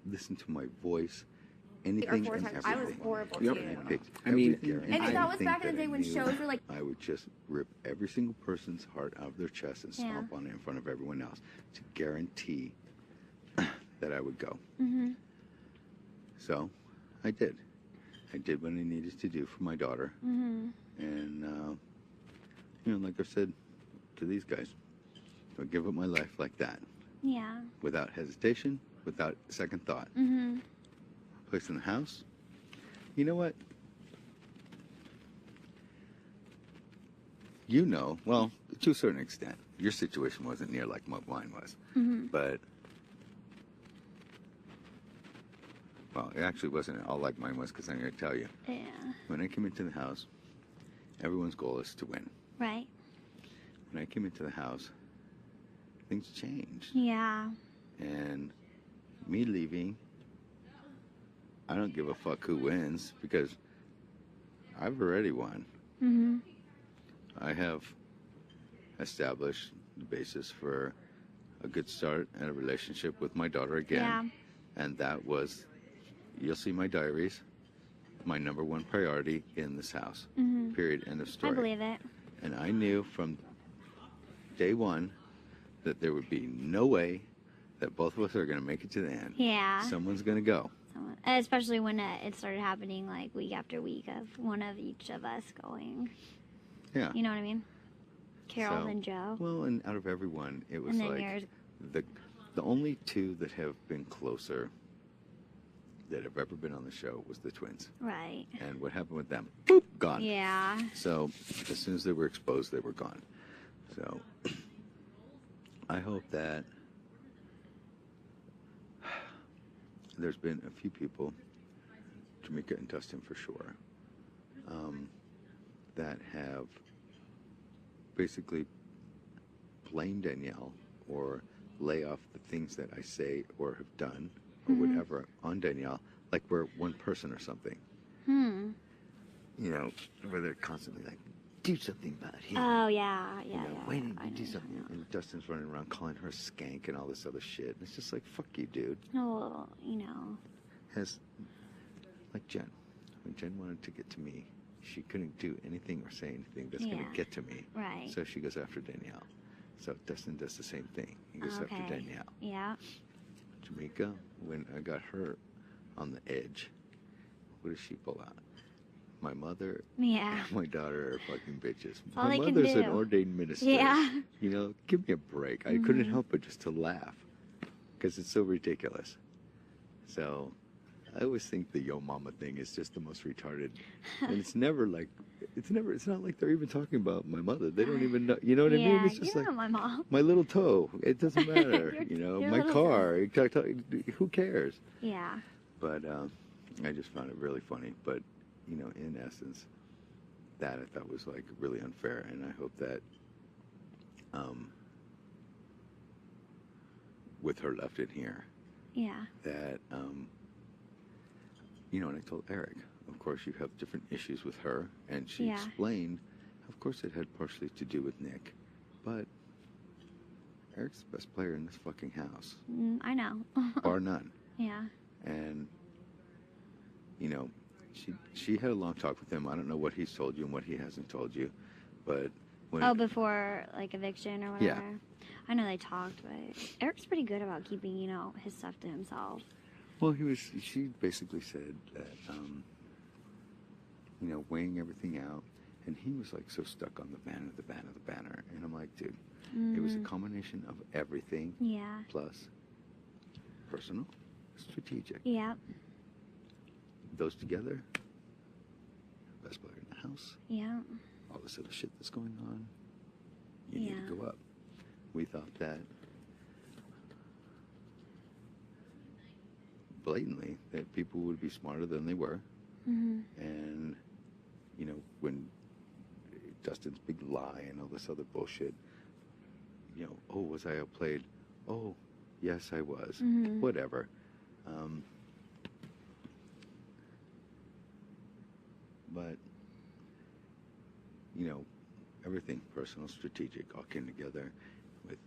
listen to my voice, anything and everything. I was horrible Yep. too. I picked I mean, everything And that was anything back in the that day I when knew shows were like, I would just rip every single person's heart out of their chest and Yeah. stomp on it in front of everyone else to guarantee that I would go. mm-hmm. So I did. I did what I needed to do for my daughter. Mm-hmm. And, you know, like I said to these guys, I'll give up my life like that, Yeah. without hesitation, without second thought. Mm-hmm. Place in the house. You know what? You know, well, to a certain extent, your situation wasn't near like what mine was. Mm-hmm. But, well, it actually wasn't all like mine was, because I'm going to tell you. Yeah. When I came into the house, everyone's goal is to win. Right. When I came into the house, things changed. Yeah. And me leaving, I don't give a fuck who wins, because I've already won. Mm-hmm. I have established the basis for a good start and a relationship with my daughter again. Yeah. And that was, you'll see my diaries, my number one priority in this house. Mm-hmm. Period. End of I story. believe it. And I knew from day one that there would be no way that both of us are going to make it to the end. Yeah. Someone's going to go. Especially when it started happening like week after week of one of each of us going. Yeah. You know what I mean? Carol So, and Joe. Well, and out of everyone, it was And then like yours. the only two that have been closer that have ever been on the show was the twins. Right. And what happened with them? Boop, gone. Yeah. So as soon as they were exposed, they were gone. So I hope that there's been a few people, Jamaica and Dustin for sure, that have basically blamed Danielle or lay off the things that I say or have done or whatever on Danielle, like we're one person or something. Hmm. You know, where they're constantly like, do something about him. Oh, yeah. Yeah. You know, Yeah. why didn't I you do know, something? I know. And Dustin's running around calling her a skank and all this other shit. And it's just like, fuck you, dude. No, you know. Like Jen. When Jen wanted to get to me, she couldn't do anything or say anything that's going Yeah. to get to me. Right. So she goes after Danielle. So Dustin does the same thing. He goes after Danielle. Yeah. Jamaica, when I got her on the edge, what does she pull out? My mother Yeah. and my daughter are fucking bitches. all My they can mother's an do. ordained minister. Yeah. You know, give me a break. I couldn't help but just to laugh because it's so ridiculous. So I always think the yo mama thing is just the most retarded. And it's never like, it's not like they're even talking about my mother. They don't even know, you know what I mean? Yeah, It's just you're like, not my mom. my little toe. It doesn't matter. Your- You know, your my little car. Who cares? Yeah. But I just found it really funny. But, you know, in essence, that I thought was like really unfair. And I hope that with her left in here, Yeah. that, you know, and I told Eric, of course you have different issues with her. And she Yeah. explained, of course it had partially to do with Nick. But Eric's the best player in this fucking house. I know. Bar none. Yeah. And, you know, she had a long talk with him. I don't know what he's told you and what he hasn't told you, but when Oh, before like eviction or whatever. Yeah. I know they talked, but Eric's pretty good about keeping, you know, his stuff to himself. well, she basically said that, you know, weighing everything out, and he was like so stuck on the banner, and I'm like, dude, it was a combination of everything Yeah. plus personal, strategic. Yeah. Those together, best player in the house. Yeah. All this other shit that's going on, you need to go up. We thought that blatantly that people would be smarter than they were. And, you know, when Dustin's big lie and all this other bullshit, you know, oh, was I outplayed? Oh, yes, I was. Whatever. But, you know, everything personal, strategic, all came together with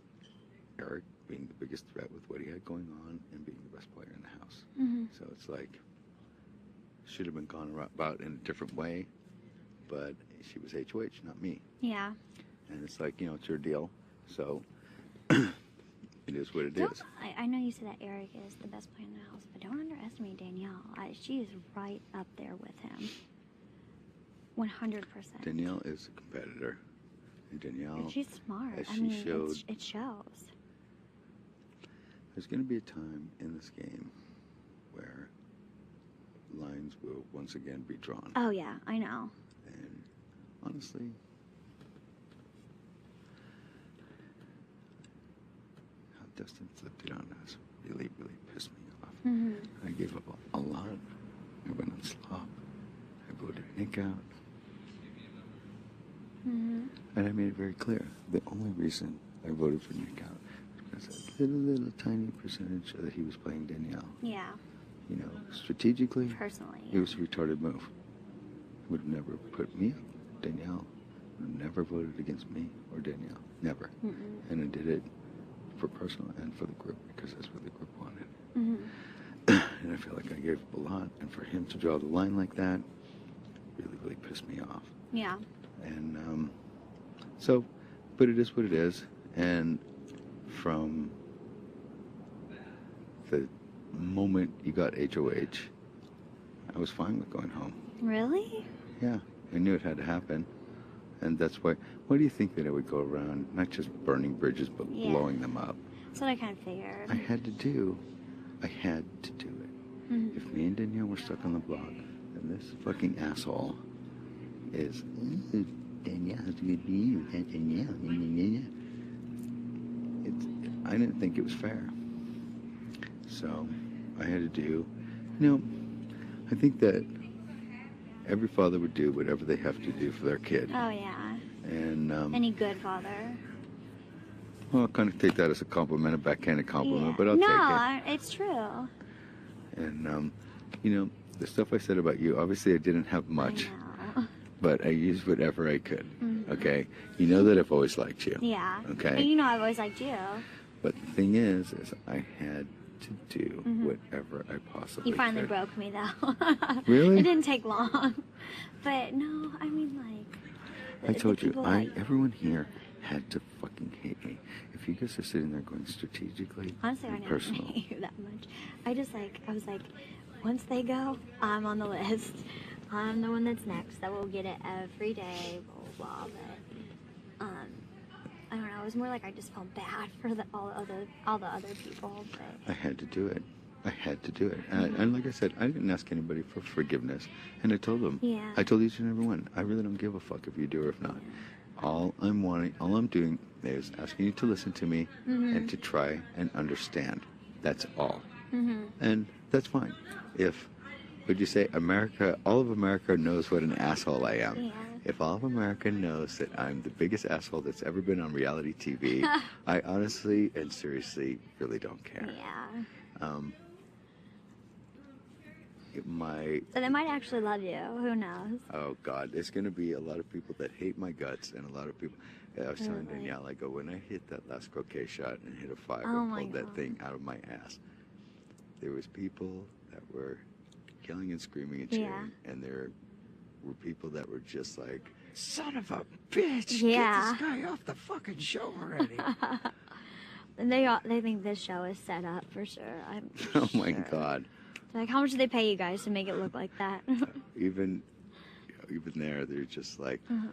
Eric being the biggest threat with what he had going on and being the best player in the Mm-hmm. So it's like, should have been gone about in a different way, but she was HOH, not me. Yeah. And it's like, it's your deal. So it is what it is. I know you said that Eric is the best player in the house, but don't underestimate Danielle. She is right up there with him. 100%. Danielle is a competitor. And Danielle, And she's smart. as I she mean, showed, it shows. there's going to be a time in this game where lines will once again be drawn. Oh, yeah, I know. And honestly, how Dustin flipped it on us really, really pissed me off. Mm-hmm. I gave up a lot. I went on slop. I voted Nick out. Mm-hmm. And I made it very clear. The only reason I voted for Nick out was because a little tiny percentage that he was playing Danielle. Yeah, Strategically, personally. it was a retarded move. Would never put me up. Danielle would never voted against me or Danielle. Never. Mm-mm. And I did it for personal and for the group because that's what the group wanted. Mm-hmm. And I feel like I gave up a lot. And for him to draw the line like that really, really pissed me off. Yeah. And but it is what it is. And from the moment you got HOH, I was fine with going home. Really? Yeah, I knew it had to happen. And that's why do you think that I would go around not just burning bridges, but Yeah. blowing them up? That's what I kind of figured. I had to do it. Mm-hmm. If me and Danielle were stuck on the block, and this fucking asshole is, Danielle's going to be you, that Danielle. I didn't think it was fair. So I had to do, I think that every father would do whatever they have to do for their kid. Oh, yeah. And, Any good father. well, I'll kind of take that as a compliment, a backhanded compliment, Yeah. but I'll take it. No, it's true. And, the stuff I said about you, obviously I didn't have much, I know. but I used whatever I could, Mhm. okay? You know that I've always liked you, Yeah. okay? And I've always liked you. But the thing is I had to do Mhm. whatever I possibly You finally could. broke me, though. Really? It didn't take long. But, no, I mean, like... I the told you, people, like- everyone here had to fucking hate me. If you guys are sitting there going strategically Honestly, I and never personal, hate you that much. I was like, once they go, I'm on the list. I'm the one that's next. That will get it every day, blah, blah, blah. But, I don't know. It was more like I just felt bad for all the other people. But I had to do it. I had to do it. And like I said, I didn't ask anybody for forgiveness. And I told them. Yeah. I told each and every one, I really don't give a fuck if you do or if not. All I'm doing is asking you to listen to me and to try and understand. That's all. Mhm. And that's fine. Would you say all of America knows what an asshole I am? Yeah. If all of America knows that I'm the biggest asshole that's ever been on reality TV, I honestly and seriously really don't care. Yeah. So they might actually love you. Who knows? Oh God, there's going to be a lot of people that hate my guts, and a lot of people. I was telling Really? Danielle, I go, when I hit that last croquet shot and hit a 5 Oh and my pulled that God. thing out of my ass, there was people that were yelling and screaming and Yeah. cheering, and there were people that were just like, "Son of a bitch, Yeah. get this guy off the fucking show already!" And they think this show is set up for sure. Oh my sure. God. Like, how much did they pay you guys to make it look like that? Even there, they're just like, Uh-huh.